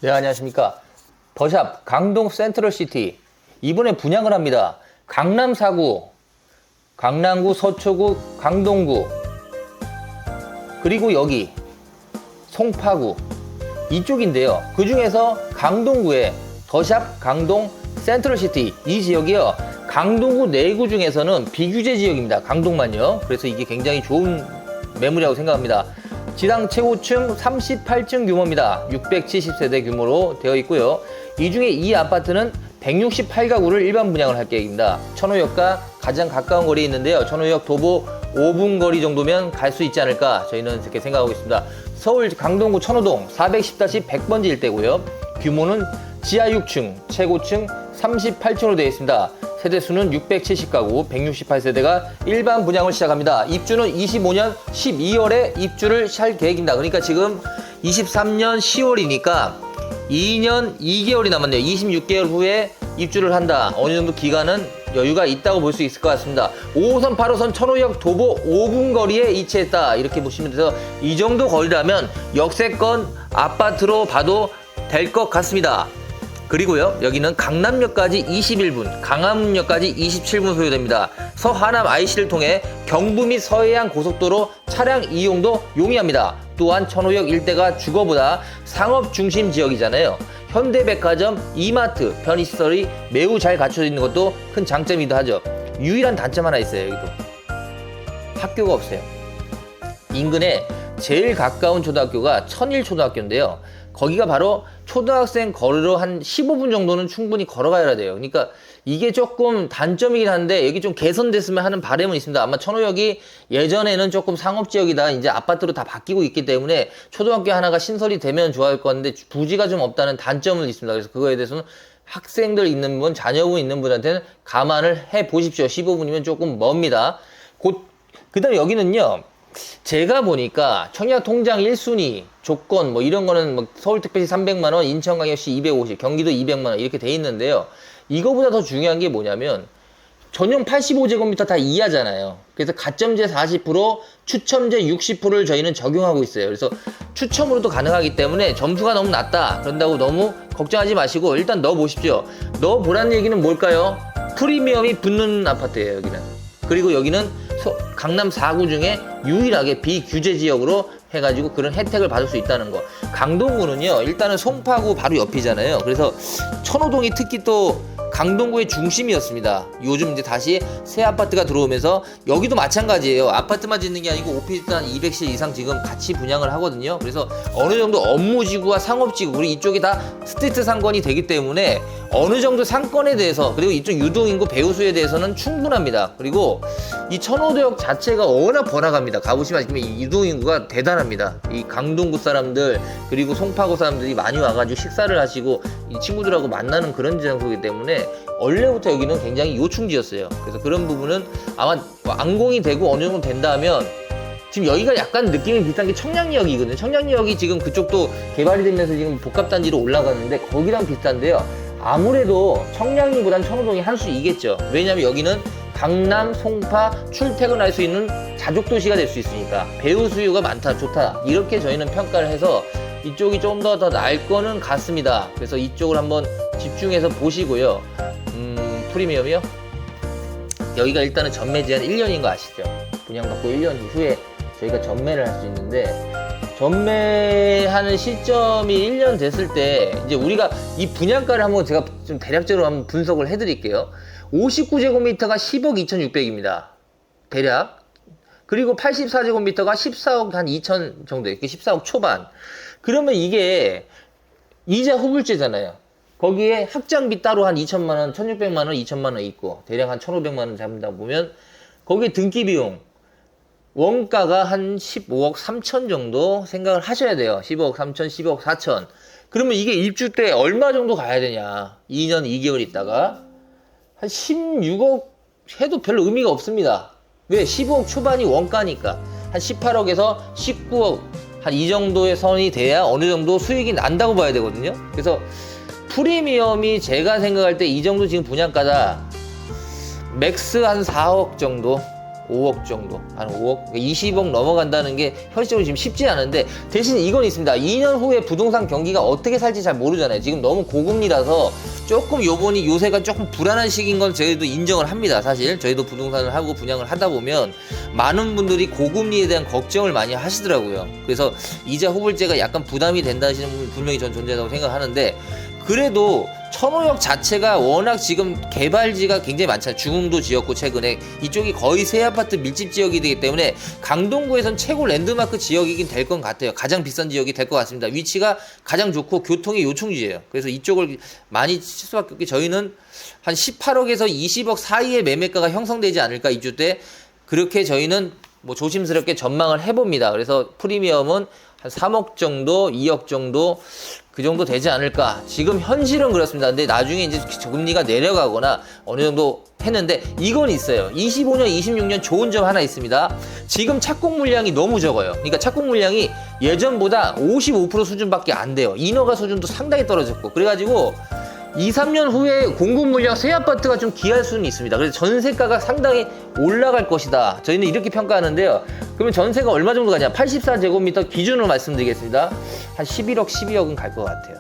네, 안녕하십니까. 더샵 강동 센트럴시티 이번에 분양을 합니다. 강남 4구, 강남구, 서초구, 강동구, 그리고 여기 송파구 이쪽인데요. 그 중에서 강동구에 더샵 강동 센트럴시티 이 지역이요, 강동구 내구 중에서는 비규제 지역입니다. 강동만요. 그래서 이게 굉장히 좋은 매물이라고 생각합니다. 지당 최고층 38층 규모입니다. 670세대 규모로 되어 있고요. 이 중에 이 아파트는 168가구를 일반 분양을 할 계획입니다. 천호역과 가장 가까운 거리에 있는데요. 천호역 도보 5분 거리 정도면 갈 수 있지 않을까 저희는 그렇게 생각하고 있습니다. 서울 강동구 천호동 410-100번지 일대고요. 규모는 지하 6층, 최고층 38층으로 되어 있습니다. 세대수는 670가구, 168세대가 일반 분양을 시작합니다. 입주는 25년 12월에 입주를 할 계획입니다. 그러니까 지금 23년 10월이니까 2년 2개월이 남았네요. 26개월 후에 입주를 한다. 어느 정도 기간은 여유가 있다고 볼 수 있을 것 같습니다. 5호선, 8호선 천호역 도보 5분 거리에 위치했다. 이렇게 보시면 돼서 이 정도 거리라면 역세권 아파트로 봐도 될 것 같습니다. 그리고요, 여기는 강남역까지 21분, 강화문역까지 27분 소요됩니다. 서하남 IC를 통해 경부 및 서해안 고속도로 차량 이용도 용이합니다. 또한 천호역 일대가 주거보다 상업 중심 지역이잖아요. 현대백화점, 이마트, 편의시설이 매우 잘 갖춰져 있는 것도 큰 장점이기도 하죠. 유일한 단점 하나 있어요. 여기도 학교가 없어요. 인근에 제일 가까운 초등학교가 천일초등학교인데요. 거기가 바로 초등학생 거리로 한 15분 정도는 충분히 걸어가야 돼요. 그러니까 이게 조금 단점이긴 한데 여기 좀 개선됐으면 하는 바람은 있습니다. 아마 천호역이 예전에는 조금 상업지역이다 이제 아파트로 다 바뀌고 있기 때문에 초등학교 하나가 신설이 되면 좋아할 것 같은데 부지가 좀 없다는 단점은 있습니다. 그래서 그거에 대해서는 학생들 있는 분, 자녀분 있는 분한테는 감안을 해 보십시오. 15분이면 조금 멉니다. 그 다음에 여기는요, 제가 보니까 청약통장 1순위 조건 뭐 이런 거는 뭐 서울특별시 300만원, 인천광역시 250, 경기도 200만원 이렇게 돼 있는데요. 이거보다 더 중요한 게 뭐냐면 전용 85제곱미터 다 이하잖아요. 그래서 가점제 40%, 추첨제 60%를 저희는 적용하고 있어요. 그래서 추첨으로도 가능하기 때문에 점수가 너무 낮다 그런다고 너무 걱정하지 마시고 일단 넣어보십시오. 넣어보라는 얘기는 뭘까요? 프리미엄이 붙는 아파트예요, 여기는. 그리고 여기는 강남 4구 중에 유일하게 비규제 지역으로 해가지고 그런 혜택을 받을 수 있다는 거. 강동구는요, 일단은 송파구 바로 옆이잖아요. 그래서 천호동이 특히 또 강동구의 중심이었습니다. 요즘 이제 다시 새 아파트가 들어오면서 여기도 마찬가지예요. 아파트만 짓는 게 아니고 오피스도 한 200실 이상 지금 같이 분양을 하거든요. 그래서 어느 정도 업무지구와 상업지구, 우리 이쪽이 다 스트리트 상권이 되기 때문에 어느 정도 상권에 대해서, 그리고 이쪽 유동인구 배우수에 대해서는 충분합니다. 그리고 이 천호대역 자체가 워낙 번화가입니다. 가보시면 아시겠지만 이 유동인구가 대단합니다. 이 강동구 사람들 그리고 송파구 사람들이 많이 와가지고 식사를 하시고 이 친구들하고 만나는 그런 장소이기 때문에 원래부터 여기는 굉장히 요충지였어요. 그래서 그런 부분은 아마 완공이 되고 어느 정도 된다면, 지금 여기가 약간 느낌이 비슷한 게 청량리역이거든요. 청량리역이 지금 그쪽도 개발이 되면서 지금 복합단지로 올라가는데 거기랑 비슷한데요. 아무래도 청량리보단 천호동이 한 수 이겠죠. 왜냐하면 여기는 강남, 송파 출퇴근할 수 있는 자족도시가 될 수 있으니까 배우 수요가 많다, 좋다 이렇게 저희는 평가를 해서 이쪽이 좀 더 나을 거는 같습니다. 그래서 이쪽을 한번 집중해서 보시고요. 프리미엄이요? 여기가 일단은 전매 제한 1년인 거 아시죠? 분양받고 1년 후에 저희가 전매를 할 수 있는데, 전매하는 시점이 1년 됐을 때 이제 우리가 이 분양가를 한번 제가 좀 대략적으로 한번 분석을 해드릴게요. 59제곱미터가 10억 2,600입니다. 대략. 그리고 84제곱미터가 14억 한 2천 정도, 14억 초반. 그러면 이게 이자 후불제잖아요. 거기에 학장비 따로 한 2천만원, 1,600만원, 2천만원 있고 대략 한 1,500만원 잡는다 보면 거기에 등기비용 원가가 한 15억 3천 정도 생각을 하셔야 돼요. 15억 3천, 15억 4천. 그러면 이게 입주 때 얼마 정도 가야 되냐? 2년 2개월 있다가 한 16억 해도 별로 의미가 없습니다. 왜? 15억 초반이 원가니까 한 18억에서 19억 한 이 정도의 선이 돼야 어느 정도 수익이 난다고 봐야 되거든요. 그래서 프리미엄이 제가 생각할 때 이 정도 지금 분양가다 맥스 한 4억 정도 5억 정도, 한 5억, 20억 넘어간다는 게 현실적으로 지금 쉽지 않은데, 대신 이건 있습니다. 2년 후에 부동산 경기가 어떻게 살지 잘 모르잖아요. 지금 너무 고금리라서 조금 요새가 조금 불안한 시기인 건 저희도 인정을 합니다. 사실 저희도 부동산을 하고 분양을 하다 보면 많은 분들이 고금리에 대한 걱정을 많이 하시더라고요. 그래서 이자 후불제가 약간 부담이 된다 하시는 분이 분명히 전 존재한다고 생각하는데, 그래도 천호역 자체가 워낙 지금 개발지가 굉장히 많잖아요. 중흥도 지었고 최근에 이쪽이 거의 새 아파트 밀집 지역이 되기 때문에 강동구에선 최고 랜드마크 지역이긴 될 것 같아요. 가장 비싼 지역이 될 것 같습니다. 위치가 가장 좋고 교통이 요충지예요. 그래서 이쪽을 많이 칠 수밖에 없게, 저희는 한 18억에서 20억 사이의 매매가가 형성되지 않을까 이주 때, 그렇게 저희는 뭐 조심스럽게 전망을 해봅니다. 그래서 프리미엄은 한 3억 정도, 2억 정도, 그 정도 되지 않을까. 지금 현실은 그렇습니다. 근데 나중에 이제 금리가 내려가거나 어느 정도 했는데, 이건 있어요. 25년, 26년 좋은 점 하나 있습니다. 지금 착공 물량이 너무 적어요. 그러니까 착공 물량이 예전보다 55% 수준밖에 안 돼요. 인허가 수준도 상당히 떨어졌고. 그래가지고 2, 3년 후에 공급 물량 새 아파트가 좀 귀할 수는 있습니다. 그래서 전세가가 상당히 올라갈 것이다. 저희는 이렇게 평가하는데요. 그러면 전세가 얼마 정도 가냐? 84제곱미터 기준으로 말씀드리겠습니다. 한 11억, 12억은 갈 것 같아요.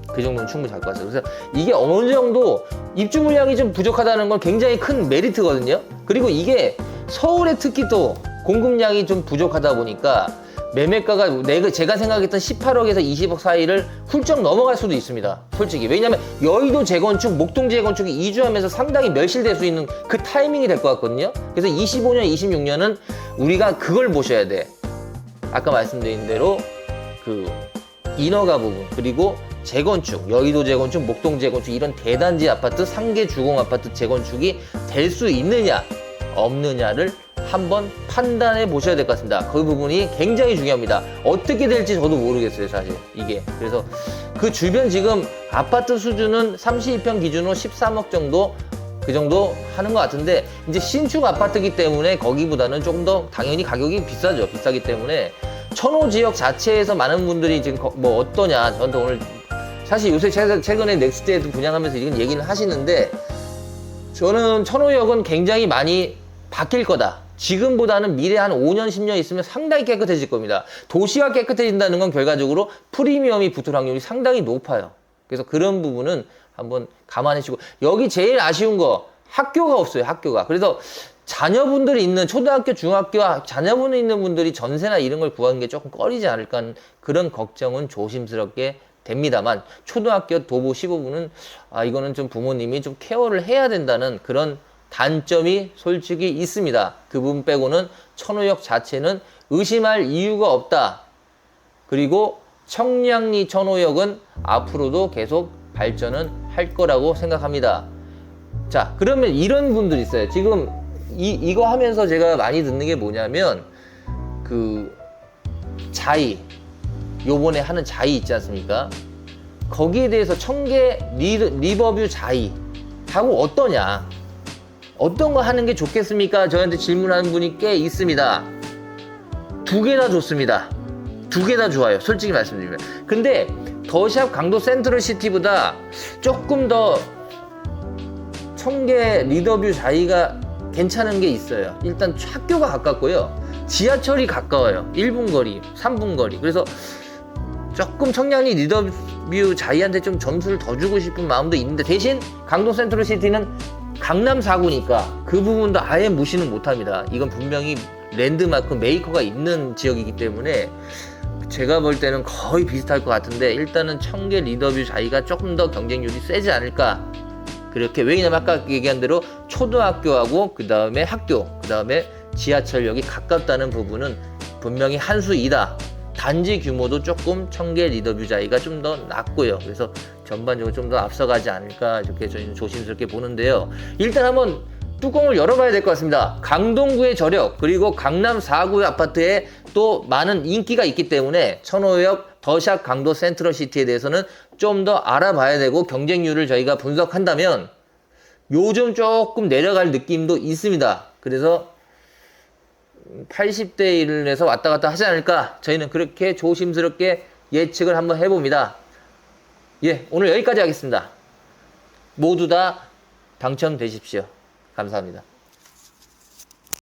그 정도는 충분히 갈 것 같아요. 그래서 이게 어느 정도 입주 물량이 좀 부족하다는 건 굉장히 큰 메리트거든요. 그리고 이게 서울에 특히 또 공급량이 좀 부족하다 보니까 매매가가 제가 생각했던 18억에서 20억 사이를 훌쩍 넘어갈 수도 있습니다. 솔직히. 왜냐면 여의도 재건축, 목동 재건축이 이주하면서 상당히 멸실될 수 있는 그 타이밍이 될 것 같거든요. 그래서 25년, 26년은 우리가 그걸 보셔야 돼. 아까 말씀드린 대로 그 인허가 부분, 그리고 재건축, 여의도 재건축, 목동 재건축, 이런 대단지 아파트, 상계 주공 아파트 재건축이 될 수 있느냐 없느냐를 한번 판단해 보셔야 될 것 같습니다. 그 부분이 굉장히 중요합니다. 어떻게 될지 저도 모르겠어요, 사실 이게. 그래서 그 주변 지금 아파트 수준은 32평 기준으로 13억 정도, 그 정도 하는 것 같은데, 이제 신축 아파트이기 때문에 거기보다는 조금 더 당연히 가격이 비싸죠. 비싸기 때문에 천호 지역 자체에서 많은 분들이 지금 뭐 어떠냐, 저한테 오늘 사실 요새 최근에 넥스트에도 분양하면서 이런 얘기는 하시는데, 저는 천호역은 굉장히 많이 바뀔 거다. 지금보다는 미래 한 5년, 10년 있으면 상당히 깨끗해질 겁니다. 도시가 깨끗해진다는 건 결과적으로 프리미엄이 붙을 확률이 상당히 높아요. 그래서 그런 부분은 한번 감안해주시고, 여기 제일 아쉬운 거 학교가 없어요. 학교가. 그래서 자녀분들이 있는 초등학교, 중학교 자녀분이 있는 분들이 전세나 이런 걸 구하는 게 조금 꺼리지 않을까 하는 그런 걱정은 조심스럽게 됩니다만, 초등학교 도보 15분은 이거는 좀 부모님이 좀 케어를 해야 된다는 그런 단점이 솔직히 있습니다. 그 부분 빼고는 천호역 자체는 의심할 이유가 없다. 그리고 청량리 천호역은 앞으로도 계속 발전은 할 거라고 생각합니다. 자, 그러면 이런 분들이 있어요. 지금 이거 하면서 제가 많이 듣는 게 뭐냐면, 그 자이, 요번에 하는 자이 있지 않습니까? 거기에 대해서 청계 리버뷰 자이 하고 어떠냐, 어떤 거 하는 게 좋겠습니까? 저한테 질문하는 분이 꽤 있습니다. 두 개 다 좋습니다. 두 개 다 좋아요. 솔직히 말씀드리면. 근데 더샵 강도 센트럴시티보다 조금 더 청계 리더뷰 자이가 괜찮은 게 있어요. 일단 학교가 가깝고요. 지하철이 가까워요. 1분 거리, 3분 거리. 그래서 조금 청량리 리더뷰 자이한테 좀 점수를 더 주고 싶은 마음도 있는데, 대신 강동 센트럴시티는 강남 4구니까 그 부분도 아예 무시는 못합니다. 이건 분명히 랜드마크 메이커가 있는 지역이기 때문에 제가 볼 때는 거의 비슷할 것 같은데, 일단은 청계 리더뷰 자이가 조금 더 경쟁률이 세지 않을까. 그렇게. 왜냐면 아까 얘기한 대로 초등학교하고 그 다음에 학교, 그 다음에 지하철역이 가깝다는 부분은 분명히 한 수이다. 단지 규모도 조금 청계 리더뷰 자이가 좀 더 낮고요. 그래서 전반적으로 좀 더 앞서가지 않을까, 이렇게 저희는 조심스럽게 보는데요. 일단 한번 뚜껑을 열어봐야 될 것 같습니다. 강동구의 저력, 그리고 강남 4구의 아파트에 또 많은 인기가 있기 때문에 천호역 더샵 강도 센트럴시티에 대해서는 좀 더 알아봐야 되고, 경쟁률을 저희가 분석한다면 요즘 조금 내려갈 느낌도 있습니다. 그래서 80대 1에서 왔다 갔다 하지 않을까, 저희는 그렇게 조심스럽게 예측을 한번 해봅니다. 예, 오늘 여기까지 하겠습니다. 모두 다 당첨되십시오. 감사합니다.